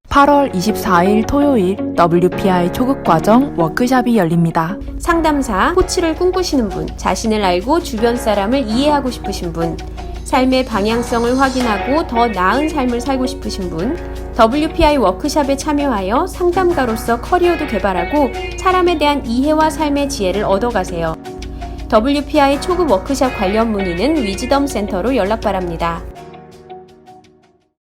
8월 24일 토요일 WPI 초급과정 워크숍이 열립니다. 상담사, 코치를 꿈꾸시는 분, 자신을 알고 주변 사람을 이해하고 싶으신 분, 삶의 방향성을 확인하고 더 나은 삶을 살고 싶으신 분, WPI 워크숍에 참여하여 상담가로서 커리어도 개발하고 사람에 대한 이해와 삶의 지혜를 얻어가세요. WPI 초급 워크숍 관련 문의는 위즈덤 센터로 연락 바랍니다.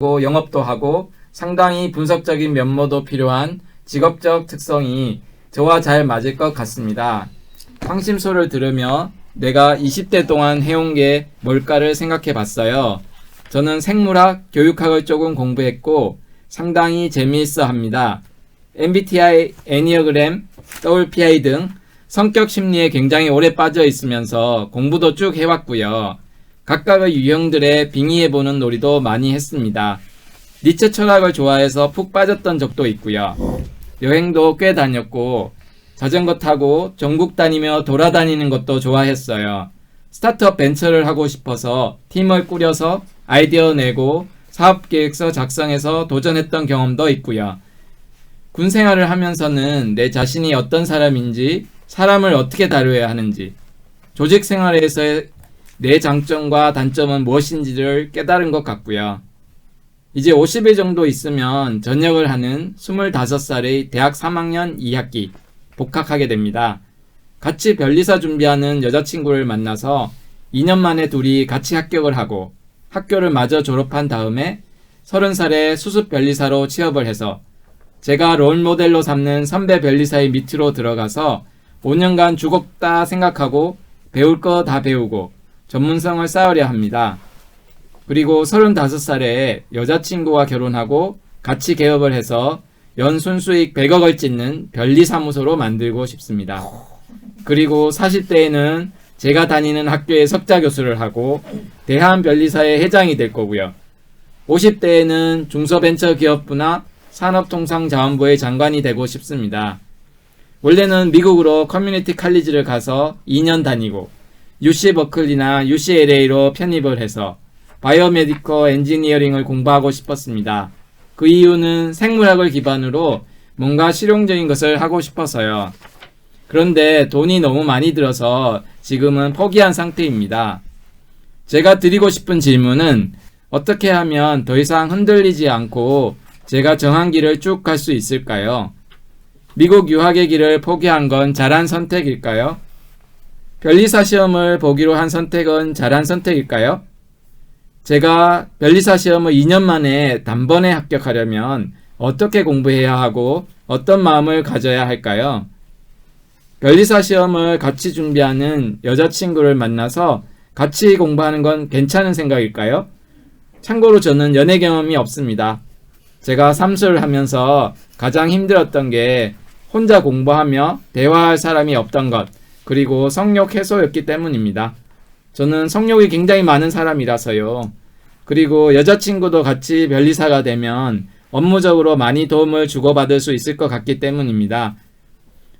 영업도 하고 상당히 분석적인 면모도 필요한 직업적 특성이 저와 잘 맞을 것 같습니다. 황심소를 들으며 내가 20대 동안 해온 게 뭘까를 생각해 봤어요. 저는 생물학, 교육학을 조금 공부했고 상당히 재미있어 합니다. MBTI, 애니어그램, WPI 등 성격 심리에 굉장히 오래 빠져 있으면서 공부도 쭉 해왔고요. 각각의 유형들에 빙의해보는 놀이도 많이 했습니다. 니체 철학을 좋아해서 푹 빠졌던 적도 있고요. 여행도 꽤 다녔고 자전거 타고 전국 다니며 돌아다니는 것도 좋아했어요. 스타트업 벤처를 하고 싶어서 팀을 꾸려서 아이디어 내고 사업계획서 작성해서 도전했던 경험도 있고요. 군 생활을 하면서는 내 자신이 어떤 사람인지, 사람을 어떻게 다루어야 하는지, 조직 생활에서의 내 장점과 단점은 무엇인지를 깨달은 것 같고요. 이제 50일 정도 있으면 전역을 하는 25살의 대학 3학년 2학기 복학하게 됩니다. 같이 변리사 준비하는 여자친구를 만나서 2년 만에 둘이 같이 합격을 하고 학교를 마저 졸업한 다음에 30살에 수습 변리사로 취업을 해서 제가 롤모델로 삼는 선배 변리사의 밑으로 들어가서 5년간 죽었다 생각하고 배울 거 다 배우고 전문성을 쌓으려 합니다. 그리고 35살에 여자친구와 결혼하고 같이 개업을 해서 연 순수익 100억을 찍는 변리사무소로 만들고 싶습니다. 그리고 40대에는 제가 다니는 학교에 석자 교수를 하고 대한변리사의 회장이 될 거고요. 50대에는 중소벤처기업부나 산업통상자원부의 장관이 되고 싶습니다. 원래는 미국으로 커뮤니티 칼리지를 가서 2년 다니고 UC 버클리나 UCLA로 편입을 해서 바이오메디컬 엔지니어링을 공부하고 싶었습니다. 그 이유는 생물학을 기반으로 뭔가 실용적인 것을 하고 싶어서요. 그런데 돈이 너무 많이 들어서 지금은 포기한 상태입니다. 제가 드리고 싶은 질문은 어떻게 하면 더 이상 흔들리지 않고 제가 정한 길을 쭉 갈 수 있을까요? 미국 유학의 길을 포기한 건 잘한 선택일까요? 변리사 시험을 보기로 한 선택은 잘한 선택일까요? 제가 변리사 시험을 2년 만에 단번에 합격하려면 어떻게 공부해야 하고 어떤 마음을 가져야 할까요? 변리사 시험을 같이 준비하는 여자친구를 만나서 같이 공부하는 건 괜찮은 생각일까요? 참고로 저는 연애 경험이 없습니다. 제가 삼수를 하면서 가장 힘들었던 게 혼자 공부하며 대화할 사람이 없던 것, 그리고 성욕 해소였기 때문입니다. 저는 성욕이 굉장히 많은 사람이라서요. 그리고 여자친구도 같이 변리사가 되면 업무적으로 많이 도움을 주고받을 수 있을 것 같기 때문입니다.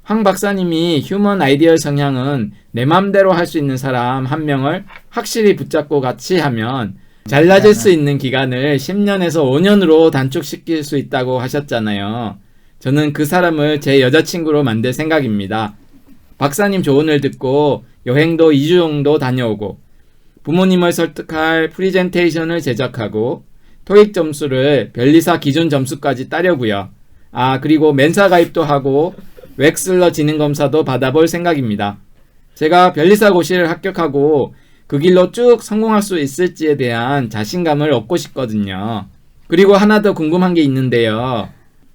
황 박사님이 휴먼 아이디얼 성향은 내 맘대로 할 수 있는 사람 한 명을 확실히 붙잡고 같이 하면 잘나질 수 있는 기간을 10년에서 5년으로 단축시킬 수 있다고 하셨잖아요. 저는 그 사람을 제 여자친구로 만들 생각입니다. 박사님 조언을 듣고 여행도 2주 정도 다녀오고 부모님을 설득할 프리젠테이션을 제작하고 토익 점수를 변리사 기준 점수까지 따려고요. 그리고 멘사 가입도 하고 웩슬러 지능검사도 받아볼 생각입니다. 제가 변리사 고시를 합격하고 그 길로 쭉 성공할 수 있을지에 대한 자신감을 얻고 싶거든요. 그리고 하나 더 궁금한 게 있는데요.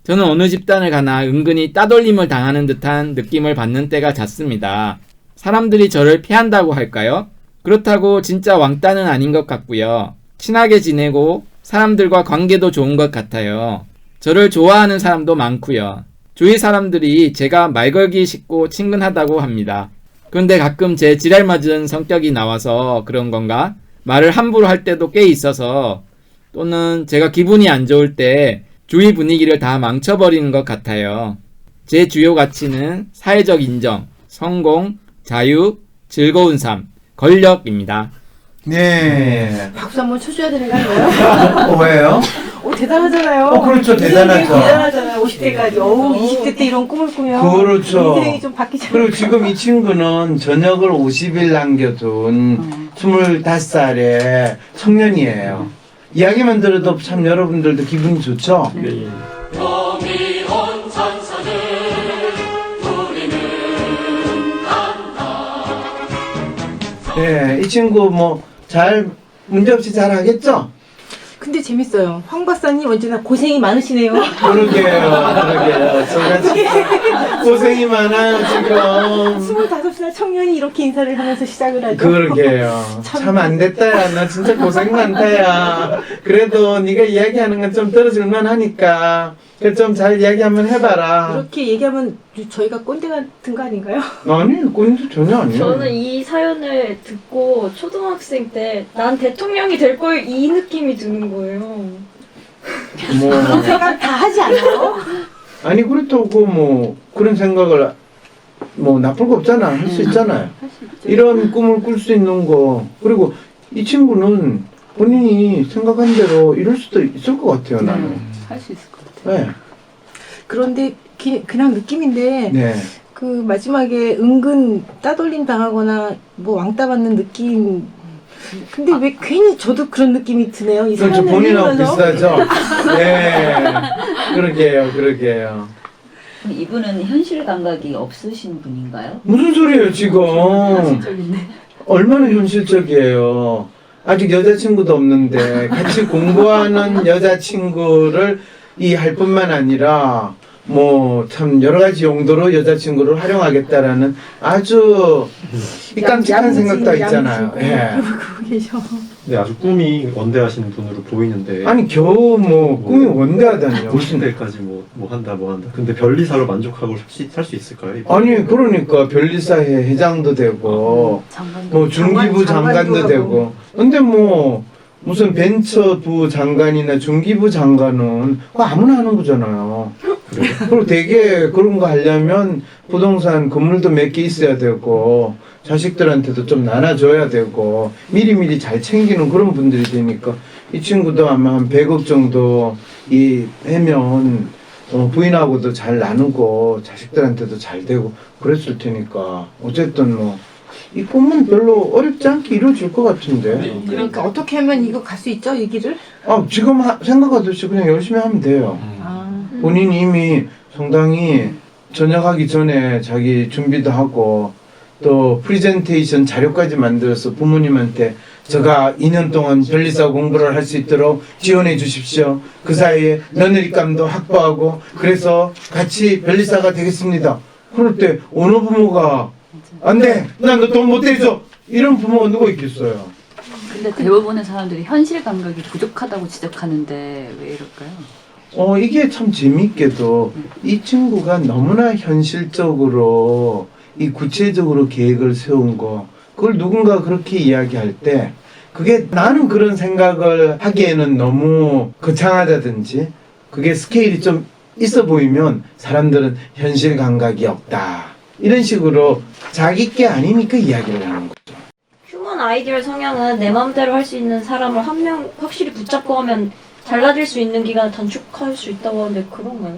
저는 어느 집단을 가나 은근히 따돌림을 당하는 듯한 느낌을 받는 때가 잦습니다. 사람들이 저를 피한다고 할까요? 그렇다고 진짜 왕따는 아닌 것 같고요. 친하게 지내고 사람들과 관계도 좋은 것 같아요. 저를 좋아하는 사람도 많고요. 주위 사람들이 제가 말 걸기 쉽고 친근하다고 합니다. 그런데 가끔 제 지랄 맞은 성격이 나와서 그런 건가? 말을 함부로 할 때도 꽤 있어서 또는 제가 기분이 안 좋을 때 주위 분위기를 다 망쳐버리는 것 같아요. 제 주요 가치는 사회적 인정, 성공, 자유, 즐거운 삶, 권력입니다. 네. 박수 한번 쳐줘야 되는 거 아닌가요? 왜요? 대단하잖아요. 그렇죠. 대단하죠. 대단하잖아요. 50대까지. 20대 때 이런 꿈을 꾸면. 그렇죠. 인생이 좀 바뀌잖아요. 그리고 지금 이 친구는 저녁을 50일 남겨둔 25살의 청년이에요. 이야기만 들어도 참 여러분들도 기분이 좋죠? 네. 네, 이 친구 뭐 잘 문제없이 잘 하겠죠? 근데 재밌어요. 황 박사님 언제나 고생이 많으시네요. 그러게요. 저같이 고생이 많아요, 지금. 25살 청년이 이렇게 인사를 하면서 시작을 하죠. 그러게요. 참. 참 안 됐다, 야. 나 진짜 고생 많다, 야. 그래도 네가 이야기하는 건 좀 들어줄만 하니까. 좀 잘 이야기 한번 해봐라. 이렇게 얘기하면 저희가 꼰대 같은 거 아닌가요? 아니, 꼰대 전혀 아니에요. 저는 이 사연을 듣고 초등학생 때 난 대통령이 될 거예요 이 느낌이 드는 거예요. 뭐, 생각 다 하지 않아요? 아니, 그렇다고 뭐, 그런 생각을 뭐, 나쁠 거 없잖아. 할 수 있잖아요. 이런 꿈을 꿀 수 있는 거. 그리고 이 친구는 본인이 생각한 대로 이럴 수도 있을 것 같아요, 나는. 할 수 있을 것 같아요. 네. 그런데 그냥 느낌인데 네. 그 마지막에 은근 따돌림 당하거나 뭐 왕따 받는 느낌. 근데 왜 괜히 저도 그런 느낌이 드네요. 이 그렇죠. 사연을 본인하고 읽으면서. 비슷하죠? 네. 그러게요. 이분은 현실 감각이 없으신 분인가요? 무슨 소리예요, 지금? 얼마나 현실적이에요. 아직 여자친구도 없는데 같이 공부하는 여자친구를 할 뿐만 아니라 뭐 참 여러 가지 용도로 여자친구를 활용하겠다라는 아주 이 깜찍한 생각도 있잖아요. 예. 그러고 계셔. 네, 아주 꿈이 원대하신 분으로 보이는데 아니 겨우 뭐 꿈이 원대하다니요. 50대까지 뭐 한다. 근데 변리사로 만족하고 살 수 있을까요? 이분? 아니 그러니까 변리사회 회장도 되고 장관도 뭐 중기부 장관도 되고 근데 뭐 무슨 벤처부 장관이나 중기부 장관은 그거 아무나 하는 거잖아요. 그리고 되게 그런 거 하려면 부동산 건물도 몇 개 있어야 되고 자식들한테도 좀 나눠줘야 되고 미리미리 잘 챙기는 그런 분들이 되니까 이 친구도 아마 한 100억 정도 하면 부인하고도 잘 나누고 자식들한테도 잘 되고 그랬을 테니까 어쨌든 뭐 이 꿈은 별로 어렵지 않게 이루어질 것 같은데. 그러니까 어떻게 하면 이거 갈 수 있죠, 이 길을? 지금 생각하듯이 그냥 열심히 하면 돼요. 본인이 이미 상당히 전역하기 전에 자기 준비도 하고 또 프리젠테이션 자료까지 만들어서 부모님한테 제가 2년 동안 변리사 공부를 할 수 있도록 지원해 주십시오. 그 사이에 며느리감도 확보하고 그래서 같이 변리사가 되겠습니다. 그럴 때 어느 부모가 안 돼! 난 너 돈 못 대줘! 이런 부모가 누가 있겠어요? 근데 대부분의 사람들이 현실 감각이 부족하다고 지적하는데 왜 이럴까요? 이게 참 재밌게도 이 친구가 너무나 현실적으로 구체적으로 계획을 세운 거 그걸 누군가 그렇게 이야기할 때 그게 나는 그런 생각을 하기에는 너무 거창하다든지 그게 스케일이 좀 있어 보이면 사람들은 현실 감각이 없다 이런 식으로 자기 게 아니니까 이야기를 하는 거죠. 휴먼 아이디얼 성향은 내 맘대로 할 수 있는 사람을 한 명 확실히 붙잡고 하면 달라질 수 있는 기간을 단축할 수 있다고 하는데 그런가요?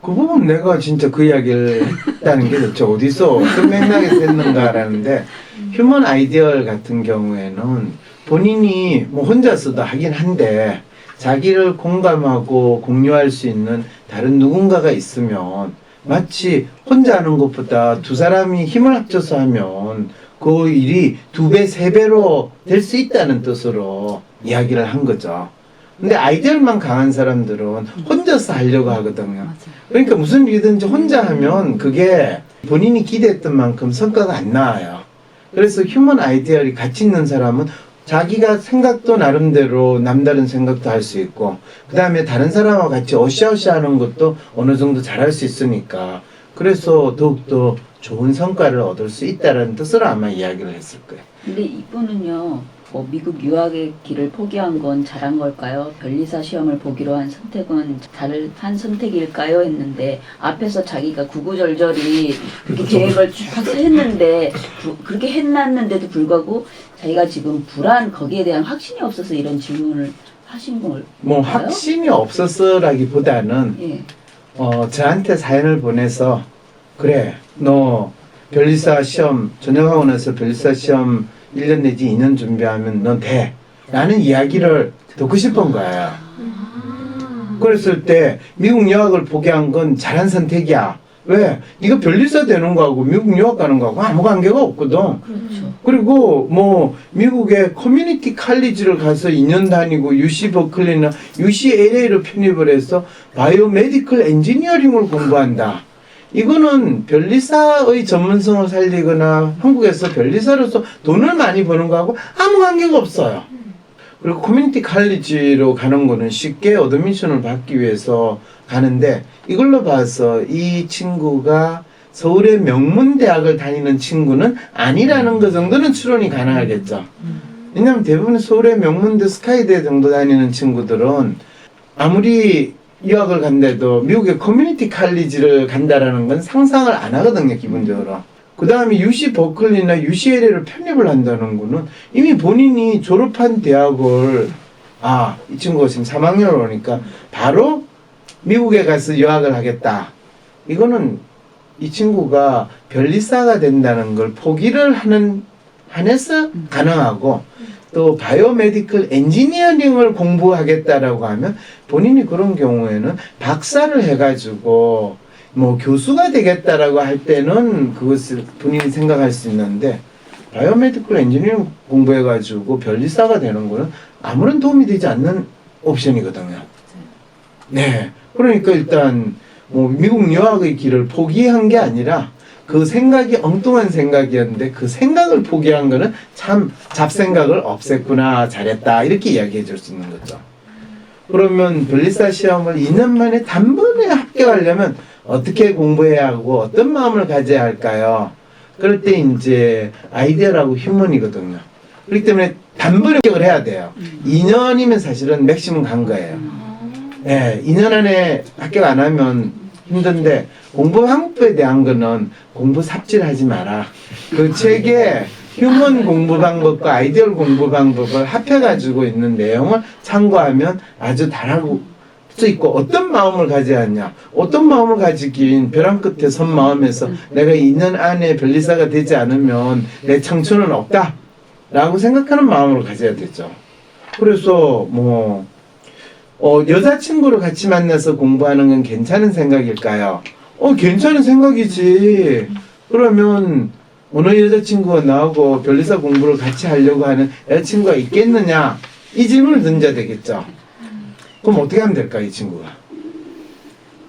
그 부분 내가 진짜 그 이야기를 했다는 게 대체 어디서 어떤 맥락에서 했는가라는데 휴먼 아이디얼 같은 경우에는 본인이 뭐 혼자서도 하긴 한데 자기를 공감하고 공유할 수 있는 다른 누군가가 있으면 마치 혼자 하는 것보다 두 사람이 힘을 합쳐서 하면 그 일이 2배, 3배로 될 수 있다는 뜻으로 이야기를 한 거죠. 근데 아이디어만 강한 사람들은 혼자서 하려고 하거든요. 그러니까 무슨 일이든지 혼자 하면 그게 본인이 기대했던 만큼 성과가 안 나와요. 그래서 휴먼 아이디어이 같이 있는 사람은 자기가 생각도 나름대로 남다른 생각도 할 수 있고 그 다음에 다른 사람과 같이 어시어시 하는 것도 어느 정도 잘할 수 있으니까 그래서 더욱더 좋은 성과를 얻을 수 있다는 뜻으로 아마 이야기를 했을 거예요. 근데 이분은요, 뭐 미국 유학의 길을 포기한 건 잘한 걸까요? 변리사 시험을 보기로 한 선택은 잘한 선택일까요? 했는데 앞에서 자기가 구구절절히 그렇게 계획을 쫙 했는데 그렇게 해놨는데도 불구하고 자기가 지금 거기에 대한 확신이 없어서 이런 질문을 하신 걸까요? 뭐 확신이 없었어라기보다는 예. 저한테 사연을 보내서 그래 너 변리사 시험 전역하고 나서 변리사 시험 1년 내지 2년 준비하면 넌 돼 라는 이야기를 듣고 싶은 거예요. 그랬을 때 미국 유학을 포기한 건 잘한 선택이야. 왜? 네가 변리사 되는 거하고 미국 유학 가는 거하고 아무 관계가 없거든. 그렇죠. 그리고 뭐 미국의 커뮤니티 칼리지를 가서 2년 다니고 UC 버클리나 UCLA로 편입을 해서 바이오메디컬 엔지니어링을 공부한다. 이거는 변리사의 전문성을 살리거나 한국에서 변리사로서 돈을 많이 버는 거하고 아무 관계가 없어요. 그리고 커뮤니티 칼리지로 가는 거는 쉽게 어드미션을 받기 위해서 가는데 이걸로 봐서 이 친구가 서울의 명문대학을 다니는 친구는 아니라는 것 정도는 추론이 가능하겠죠. 왜냐하면 대부분 서울의 명문대 스카이대 정도 다니는 친구들은 아무리 유학을 간데도 미국의 커뮤니티 칼리지를 간다라는 건 상상을 안 하거든요, 기본적으로. 그 다음에 UC 버클리나 UCLA를 편입을 한다는 거는 이미 본인이 졸업한 대학을 이 친구가 지금 3학년을 오니까 바로 미국에 가서 유학을 하겠다. 이거는 이 친구가 변리사가 된다는 걸 포기를 한해서 가능하고 또 바이오메디컬 엔지니어링을 공부하겠다라고 하면 본인이 그런 경우에는 박사를 해가지고 뭐 교수가 되겠다라고 할 때는 그것을 본인이 생각할 수 있는데 바이오메디컬 엔지니어링 공부해가지고 변리사가 되는 거는 아무런 도움이 되지 않는 옵션이거든요. 네. 그러니까 일단 뭐 미국 유학의 길을 포기한 게 아니라 그 생각이 엉뚱한 생각이었는데 그 생각을 포기한 거는 참 잡생각을 없앴구나 잘했다 이렇게 이야기해 줄 수 있는 거죠. 그러면 변리사 시험을 2년 만에 단번에 합격하려면 어떻게 공부해야 하고 어떤 마음을 가져야 할까요? 그럴 때 이제 아이디어라고 휴먼이거든요. 그렇기 때문에 단번에 합격을 해야 돼요. 2년이면 사실은 맥시멈 간 거예요. 네, 2년 안에 합격 안 하면 힘든데 공부 방법에 대한 거는 공부 삽질하지 마라. 그 책에 휴먼 공부 방법과 아이디얼 공부 방법을 합해가지고 있는 내용을 참고하면 아주 잘하고 수 있고 어떤 마음을 가져야 하냐. 어떤 마음을 가지긴 벼랑 끝에 선 마음에서 내가 2년 안에 변리사가 되지 않으면 내 청춘은 없다. 라고 생각하는 마음으로 가져야 되죠. 그래서 뭐 여자친구를 같이 만나서 공부하는 건 괜찮은 생각일까요? 괜찮은 생각이지. 그러면 어느 여자친구가 나하고 변리사 공부를 같이 하려고 하는 여자친구가 있겠느냐? 이 질문을 던져야 되겠죠. 그럼 어떻게 하면 될까, 이 친구가?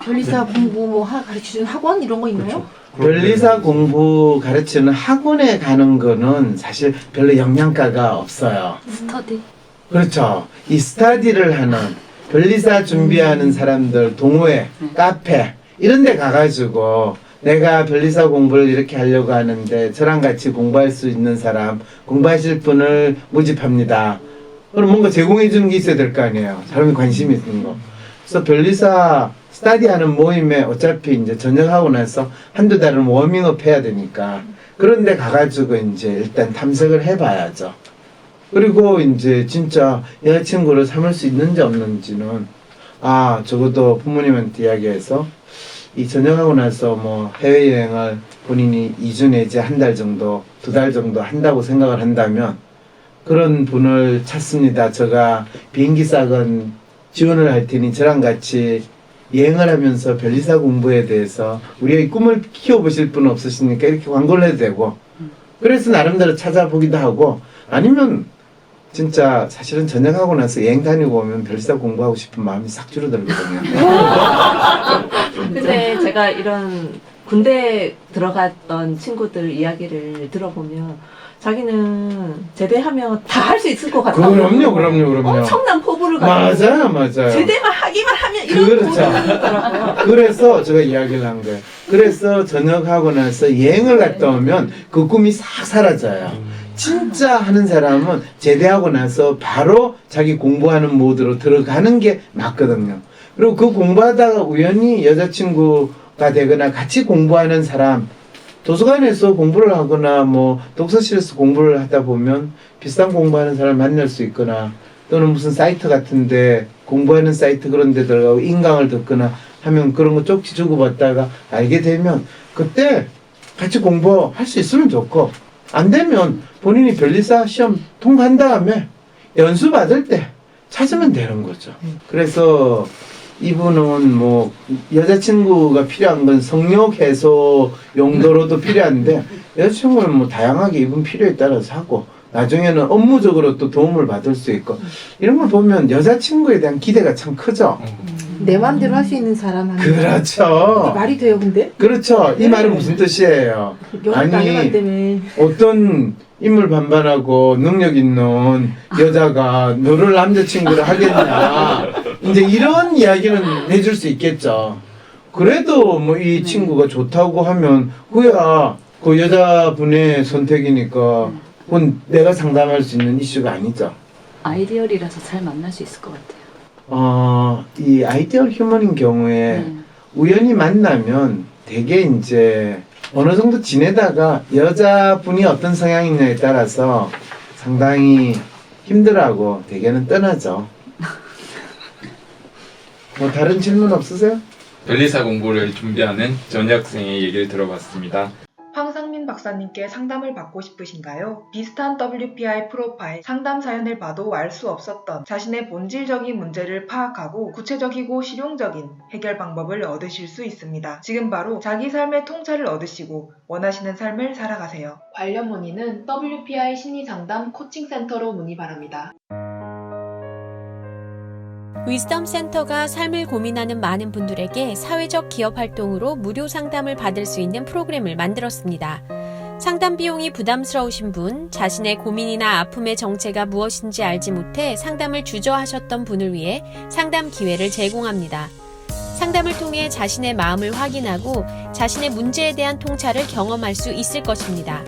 변리사 공부 뭐 가르쳐주는 학원 이런 거 있나요? 변리사 공부 가르치는 학원에 가는 거는 사실 별로 영양가가 없어요. 스터디. 그렇죠. 이 스터디를 하는 변리사 준비하는 사람들 동호회, 카페 이런 데 가가지고 내가 변리사 공부를 이렇게 하려고 하는데 저랑 같이 공부할 수 있는 사람 공부하실 분을 모집합니다. 그럼 뭔가 제공해 주는 게 있어야 될 거 아니에요. 사람이 관심이 있는 거. 그래서 변리사 스터디하는 모임에 어차피 이제 전역하고 나서 한두 달은 워밍업 해야 되니까 그런 데 가가지고 이제 일단 탐색을 해봐야죠. 그리고 이제 진짜 여자친구를 삼을 수 있는지 없는지는 적어도 부모님한테 이야기해서 이 전역하고 나서 뭐 해외여행을 본인이 2주 내지 한 달 정도, 2달 정도 한다고 생각을 한다면 그런 분을 찾습니다. 제가 비행기 싹은 지원을 할 테니 저랑 같이 여행을 하면서 변리사 공부에 대해서 우리의 꿈을 키워보실 분 없으십니까? 이렇게 광고를 해도 되고 그래서 나름대로 찾아보기도 하고 아니면 진짜 사실은 전역하고 나서 여행 다니고 오면 변리사 공부하고 싶은 마음이 싹 줄어들거든요. 근데 제가 이런 군대 들어갔던 친구들 이야기를 들어보면 자기는 제대하면 다 할 수 있을 것 같다고. 그럼요. 엄청난 포부를 가지고 맞아요. 제대만 하기만 하면 이런 그렇죠. 포부를 있더라고요. 그래서 제가 이야기를 한 거예요. 그래서 전역하고 나서 여행을 갔다 오면 그 꿈이 싹 사라져요. 진짜 하는 사람은 제대하고 나서 바로 자기 공부하는 모드로 들어가는 게 맞거든요. 그리고 그 공부하다가 우연히 여자친구가 되거나 같이 공부하는 사람, 도서관에서 공부를 하거나 뭐 독서실에서 공부를 하다 보면 비슷한 공부하는 사람을 만날 수 있거나 또는 무슨 사이트 같은데 공부하는 사이트 그런 데 들어가고 인강을 듣거나 하면 그런 거 쪽지 주고받다가 알게 되면 그때 같이 공부할 수 있으면 좋고 안 되면 본인이 변리사 시험 통과한 다음에 연수 받을 때 찾으면 되는 거죠. 그래서 이분은 뭐 여자친구가 필요한 건 성욕 해소 용도로도 필요한데 여자친구는 뭐 다양하게 이분 필요에 따라서 하고 나중에는 업무적으로 또 도움을 받을 수 있고 이런 걸 보면 여자친구에 대한 기대가 참 크죠. 내 마음대로 할 수 있는 사람 하는 그렇죠. 말이 돼요, 근데? 그렇죠. 이 말은 무슨 뜻이에요? 영업 당해봤다며. 어떤 인물 반반하고 능력 있는 여자가 너를 남자친구를 하겠냐. 이제 이런 이야기는 해줄 수 있겠죠. 그래도 뭐 이 친구가 좋다고 하면 그야 그 여자분의 선택이니까 그건 내가 상담할 수 있는 이슈가 아니죠. 아이디얼이라서 잘 만날 수 있을 것 같아요. 이 아이디얼 휴먼인 경우에 우연히 만나면 되게 이제 어느 정도 지내다가 여자분이 어떤 성향이냐에 따라서 상당히 힘들어하고 대개는 떠나죠. 뭐 다른 질문 없으세요? 변리사 공부를 준비하는 전역생의 얘기를 들어봤습니다. 황상민 박사님께 상담을 받고 싶으신가요? 비슷한 WPI 프로파일 상담 사연을 봐도 알 수 없었던 자신의 본질적인 문제를 파악하고 구체적이고 실용적인 해결 방법을 얻으실 수 있습니다. 지금 바로 자기 삶의 통찰을 얻으시고 원하시는 삶을 살아가세요. 관련 문의는 WPI 심리상담 코칭센터로 문의 바랍니다. 위즈덤 센터가 삶을 고민하는 많은 분들에게 사회적 기업 활동으로 무료 상담을 받을 수 있는 프로그램을 만들었습니다. 상담 비용이 부담스러우신 분, 자신의 고민이나 아픔의 정체가 무엇인지 알지 못해 상담을 주저하셨던 분을 위해 상담 기회를 제공합니다. 상담을 통해 자신의 마음을 확인하고 자신의 문제에 대한 통찰을 경험할 수 있을 것입니다.